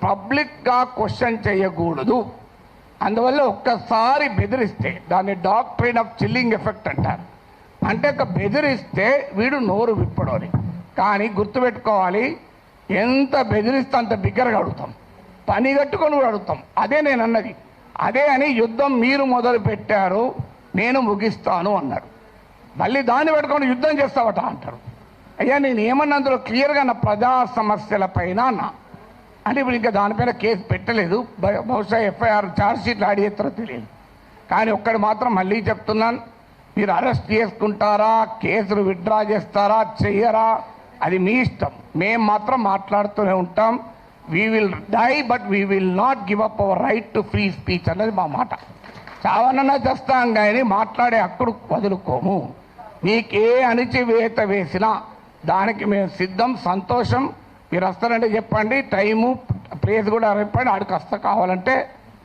పబ్లిక్గా క్వశ్చన్ చేయకూడదు. అందువల్ల ఒక్కసారి బెదిరిస్తే దాన్ని డాక్ట్రైన్ ఆఫ్ చిల్లింగ్ ఎఫెక్ట్ అంటారు. అంటే ఒక బెదిరిస్తే వీడు నోరు విప్పడని. కానీ గుర్తుపెట్టుకోవాలి, ఎంత బెదిరిస్తే అంత బిగ్గరగా అడుగుతాం, పని కట్టుకొని కూడా అడుగుతాం. అదే నేను అన్నది. అదే అని యుద్ధం మీరు మొదలు పెట్టారు, నేను ముగిస్తాను అన్నాడు. మళ్ళీ దాన్ని పెట్టుకొని యుద్ధం చేస్తావట అంటారు. అయ్యా నేను ఏమన్నా అందులో క్లియర్గా నా ప్రజా సమస్యల పైన అన్నా అంటే ఇప్పుడు ఇంకా దానిపైన కేసు పెట్టలేదు. బహుశా ఎఫ్ఐఆర్ ఛార్జ్షీట్లు ఆడి చేస్తారో తెలియదు. కానీ ఒక్కడు మాత్రం మళ్ళీ చెప్తున్నాను, మీరు అరెస్ట్ చేసుకుంటారా, కేసులు విత్డ్రా చేస్తారా, చెయ్యరా, అది మీ ఇష్టం. మేము మాత్రం మాట్లాడుతూనే ఉంటాం. We will die but we will not give up our right to free speech అన్నది మా మాట. చావనన్నా చేస్తాం కానీ మాట్లాడే హక్కును వదులుకోము. మీకే అణిచివేత వేసినా దానికి మేము సిద్ధం, సంతోషం. మీరు వస్తారంటే చెప్పండి, టైము ప్లేస్ కూడా చెప్పండి, ఆడికి వస్తా, కావాలంటే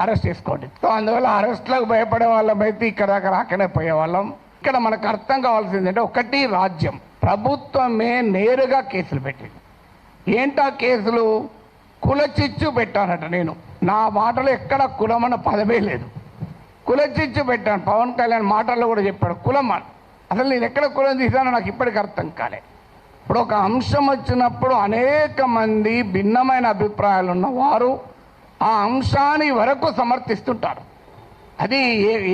అరెస్ట్ చేసుకోండి. సో అందువల్ల అరెస్ట్లకు భయపడే వాళ్ళం అయితే ఇక్కడ దాకా రాకనే పోయేవాళ్ళం. ఇక్కడ మనకు అర్థం కావాల్సిందంటే ఒకటి, రాజ్యం ప్రభుత్వమే నేరుగా కేసులు పెట్టింది. ఏంటా కేసులు? కులచిచ్చు పెట్టానట. నేను నా మాటలో ఎక్కడ కులమన్న పదమే లేదు. కులచిచ్చు పెట్టాను. పవన్ కళ్యాణ్ మాటల్లో కూడా చెప్పాడు కులం అని. అసలు నేను ఎక్కడ కులం తీసానో నాకు ఇప్పటికి అర్థం కాలే. ఇప్పుడు ఒక అంశం వచ్చినప్పుడు అనేక మంది భిన్నమైన అభిప్రాయాలు ఉన్నవారు ఆ అంశాన్ని వరకు సమర్థిస్తుంటారు. అది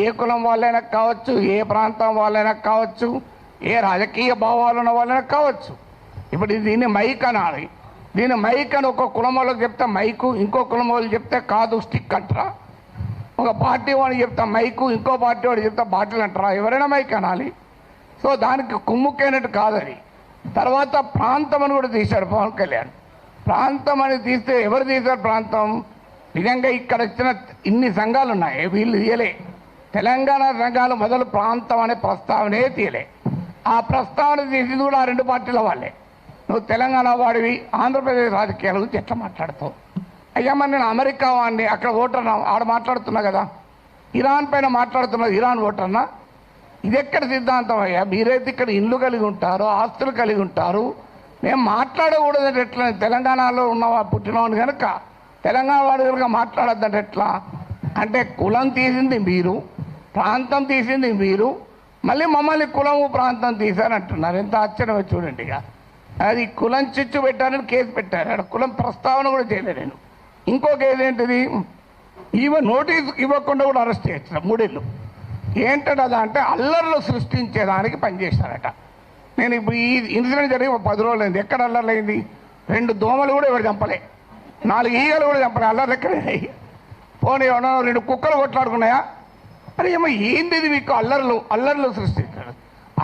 ఏ కులం వాళ్ళైనా కావచ్చు, ఏ ప్రాంతం వాళ్ళైనా కావచ్చు, ఏ రాజకీయ భావాలు ఉన్న వాళ్ళైనా కావచ్చు. ఇప్పుడు దీన్ని మైక్ అనాలి. దీన్ని మైక్ అని ఒక కులం వాళ్ళకి చెప్తే మైకు, ఇంకో కులం వాళ్ళు చెప్తే కాదు స్టిక్ అంటారా? ఒక పార్టీ వాడికి చెప్తా మైకు, ఇంకో పార్టీ వాడికి చెప్తా బాటిల్ అంటారా? ఎవరైనా మైక్ అనాలి. సో దానికి కుమ్ముకైనట్టు కాదని. తర్వాత ప్రాంతం అని కూడా తీశాడు పవన్ కళ్యాణ్. ప్రాంతం అని తీస్తే ఎవరు తీశారు ప్రాంతం? నిజంగా ఇక్కడ వచ్చిన ఇన్ని సంఘాలు ఉన్నాయి, వీళ్ళు తీయలే. తెలంగాణ సంఘాలు మొదలు ప్రాంతం అనే ప్రస్తావనే తీయలే. ఆ ప్రస్తావన తీసింది కూడా ఆ రెండు పార్టీల వాళ్ళే. నువ్వు తెలంగాణ వాడివి, ఆంధ్రప్రదేశ్ రాజకీయాల గురించి ఎట్లా మాట్లాడుతావు? అయ్యా మరి నేను అమెరికా వాడిని, అక్కడ ఓటర్నా, ఆడ మాట్లాడుతున్నా కదా. ఇరాన్ పైన మాట్లాడుతున్నా, ఇరాన్ ఓటర్నా? ఇది ఎక్కడ సిద్ధాంతం అయ్యా? మీరైతే ఇక్కడ ఇల్లు కలిగి ఉంటారు, ఆస్తులు కలిగి ఉంటారు. మేము మాట్లాడకూడదంటే ఎట్లా? తెలంగాణలో ఉన్నవా పుట్టినవాడిని కనుక తెలంగాణ వాడు కనుక మాట్లాడద్దంటే ఎట్లా? అంటే కులం తీసింది మీరు, ప్రాంతం తీసింది మీరు, మళ్ళీ మమ్మల్ని కులము ప్రాంతం తీశారంటున్నారు. ఎంత ఆశ్చర్యం చూడండి. ఇక అది కులం చిచ్చు పెట్టారని కేసు పెట్టారు. అక్కడ కులం ప్రస్తావన కూడా చేయలేదు నేను. ఇంకో కేసు ఏంటిది? ఈవెన్ నోటీస్ ఇవ్వకుండా కూడా అరెస్ట్ చేస్తారు 3 ఏళ్ళు. ఏంటంటే అంటే అల్లర్లు సృష్టించేదానికి పనిచేశారట. నేను ఇప్పుడు ఈ ఇన్సిడెంట్ జరిగి 10 రోజులు అయింది. ఎక్కడ అల్లర్లు అయింది? 2 దోమలు కూడా ఎవరు చంపలే, 4 ఈగలు కూడా చంపలే. అల్లర్లు ఎక్కడే? పోనీ ఏమన్నా 2 కుక్కలు కొట్లాడుకున్నాయా? అరే ఏమో ఏంది ఇది? మీకు అల్లర్లు సృష్టించారు.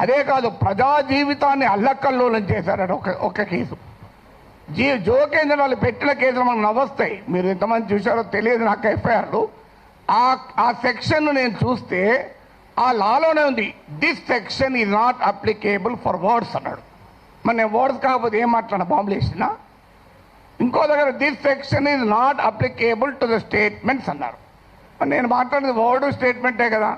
అదే కాదు, ప్రజా జీవితాన్ని అల్లకల్లోలం చేశారట. ఒక కేసు జోకేంద్ర వాళ్ళు పెట్టిన కేసులు మనకు నవ్వొస్తాయి. మీరు ఎంతమంది చూశారో తెలియదు నాకు. ఎఫ్ఐఆర్లు ఆ సెక్షన్ను నేను చూస్తే ఆ లాలోనే ఉంది, this section is not applicable for words అన్నాడు. మరి నేను వర్డ్స్ కాకపోతే ఏం మాట్లాడినా? బాంబులు వేసినా? ఇంకో దగ్గర this section is not applicable to the statements అన్నారు. మరి నేను మాట్లాడేది వర్డ్ స్టేట్మెంటే కదా.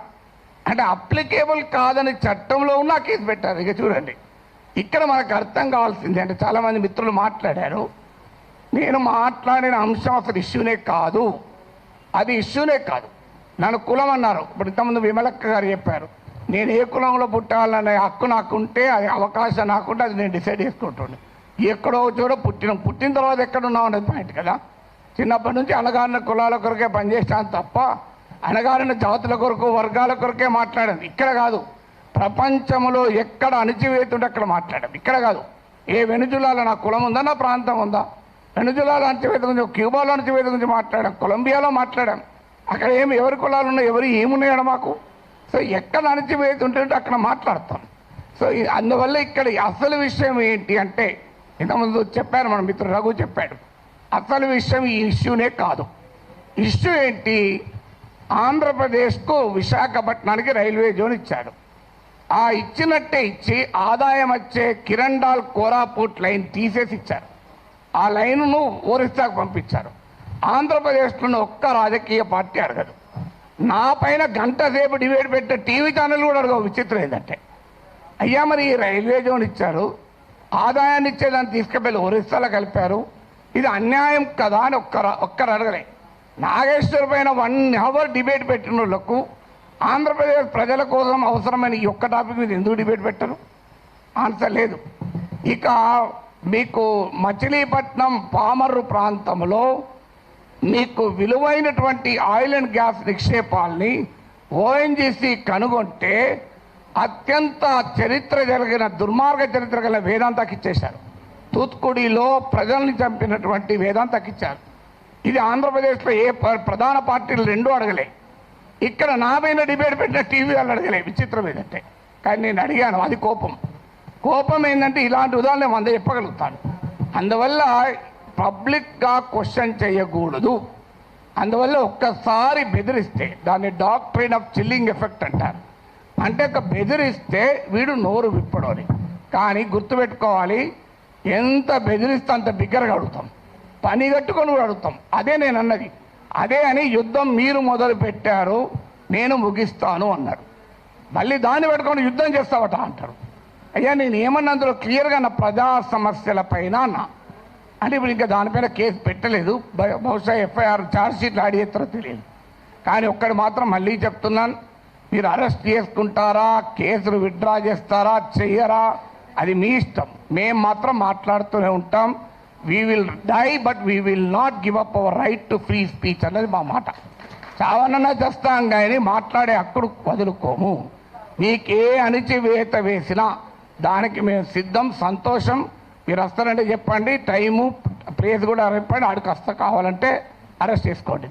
అంటే అప్లికేబుల్ కాదని చట్టంలో ఉన్న కేసు పెట్టారు. ఇక చూడండి, ఇక్కడ మనకు అర్థం కావాల్సింది అంటే చాలామంది మిత్రులు మాట్లాడారు. నేను మాట్లాడిన అంశం అసలు ఇష్యూనే కాదు, అది ఇష్యూనే కాదు. నన్ను కులం అన్నారు. ఇప్పుడు ఇంతకుముందు విమలక్క గారు చెప్పారు, నేను ఏ కులంలో పుట్టాలనే హక్కు నాకుంటే, అది అవకాశం నాకుంటే అది నేను డిసైడ్ చేసుకుంటుండే. ఎక్కడో చూడ పుట్టిన తర్వాత ఎక్కడున్నావు అనేది పాయింట్ కదా. చిన్నప్పటి నుంచి అణగారిన కులాల కొరకే పనిచేస్తాను తప్ప అణగారిన జాతుల కొరకు, వర్గాల కొరకే మాట్లాడాను. ఇక్కడ కాదు, ప్రపంచంలో ఎక్కడ అణిచివేతుంటే అక్కడ మాట్లాడాం. ఇక్కడ కాదు, ఏ వెనుజులాలో నా కులం ఉందా, నా ప్రాంతం ఉందా? వెనుజులాలో అణచివేత గురించి, క్యూబాలో అణచివేత గురించి మాట్లాడాం, కొలంబియాలో మాట్లాడాం. అక్కడ ఎవరి కులాలు ఉన్నాయి, ఎవరు ఏమున్నాయో మాకు. సో ఎక్కడ అణచివేత ఉంటుంటే అక్కడ మాట్లాడతాం. సో అందువల్ల ఇక్కడ అసలు విషయం ఏంటి అంటే, ఇంతకుముందు చెప్పారు మన మిత్రుడు రఘు చెప్పాడు, అసలు విషయం ఈ ఇష్యూనే కాదు. ఇష్యూ ఏంటి? ఆంధ్రప్రదేశ్కు విశాఖపట్నానికి రైల్వే జోన్ ఇచ్చాడు. ఆ ఇచ్చినట్టే ఇచ్చి ఆదాయం వచ్చే కిరండాల్ కోరాపుట్ లైన్ తీసేసి ఇచ్చారు. ఆ లైన్ను ఒరిస్సాకు పంపించారు. ఆంధ్రప్రదేశ్లో ఒక్క రాజకీయ పార్టీ అడగదు. నా పైన గంట సేపు డిబేట్ పెట్టే టీవీ ఛానల్ కూడా అడగవు. విచిత్రం ఏంటంటే, అయ్యా మరి ఈ రైల్వే జోన్ ఇచ్చారు, ఆదాయాన్ని ఇచ్చేదాన్ని తీసుకెళ్ళి ఒరిస్సాలో కలిపారు, ఇది అన్యాయం కదా అని ఒక్కరు అడగలే. నాగేశ్వర్ పైన 1 అవర్ డిబేట్ పెట్టిన వాళ్ళకు ఆంధ్రప్రదేశ్ ప్రజల కోసం అవసరమైన ఈ ఒక్క టాపిక్ మీద ఎందుకు డిబేట్ పెట్టరు? ఆన్సర్ లేదు. ఇక మీకు మచిలీపట్నం పామర్రు ప్రాంతంలో మీకు విలువైనటువంటి ఆయిల్ అండ్ గ్యాస్ నిక్షేపాల్ని ఓఎన్జీసీ కనుగొంటే అత్యంత చరిత్ర జరిగిన దుర్మార్గ చరిత్ర గల వేదాంతకి ఇచ్చేశారు. తూత్కుడిలో ప్రజల్ని చంపినటువంటి వేదాంతకి ఇచ్చారు. ఇది ఆంధ్రప్రదేశ్లో ఏ ప్రధాన పార్టీలు రెండూ అడగలే. ఇక్కడ నా పైన డిబేట్ పెట్టిన టీవీ వాళ్ళు అడగలే. విచిత్రం ఏదంటే, కానీ నేను అడిగాను. అది కోపం ఏంటంటే ఇలాంటి ఉదాహరణ 100 చెప్పగలుగుతాను. అందువల్ల పబ్లిక్గా క్వశ్చన్ చేయకూడదు. అందువల్ల ఒక్కసారి బెదిరిస్తే దాన్ని డాక్ట్రిన్ ఆఫ్ చిల్లింగ్ ఎఫెక్ట్ అంటారు. అంటే ఒక బెదిరిస్తే వీడు నోరు విప్పడని. కానీ గుర్తుపెట్టుకోవాలి, ఎంత బెదిరిస్తే అంత బిగ్గరగా అడుగుతాం, పని కట్టుకొని కూడా అడుగుతాం. అదే నేను అన్నది. అదే అని యుద్ధం మీరు మొదలు పెట్టారు, నేను ముగిస్తాను అన్నాడు. మళ్ళీ దాన్ని పెట్టుకొని యుద్ధం చేస్తావట అంటారు. అయ్యా నేను ఏమన్నా అందులో క్లియర్గా నా ప్రజా సమస్యల పైన అన్నా. అంటే ఇప్పుడు ఇంకా దానిపైన కేసు పెట్టలేదు. బహుశా ఎఫ్ఐఆర్ ఛార్జ్షీట్లు యాడ్ చేస్తారో తెలియదు. కానీ ఒక్కటి మాత్రం మళ్ళీ చెప్తున్నాను, మీరు అరెస్ట్ చేసుకుంటారా, కేసులు విత్డ్రా చేస్తారా, చెయ్యరా, అది మీ ఇష్టం. మేము మాత్రం మాట్లాడుతూనే ఉంటాం. We will die but we will not give up our right to free speech అన్నది మా మాట. చావనన్నా చేస్తాం కానీ మాట్లాడే హక్కుడు వదులుకోము. మీకే అణిచివేత వేసినా దానికి మేము సిద్ధం, సంతోషం. మీరు వస్తారంటే చెప్పండి, టైము ప్లేస్ కూడా చెప్పండి, ఆడికి వస్తా. కావాలంటే అరెస్ట్ చేసుకోండి.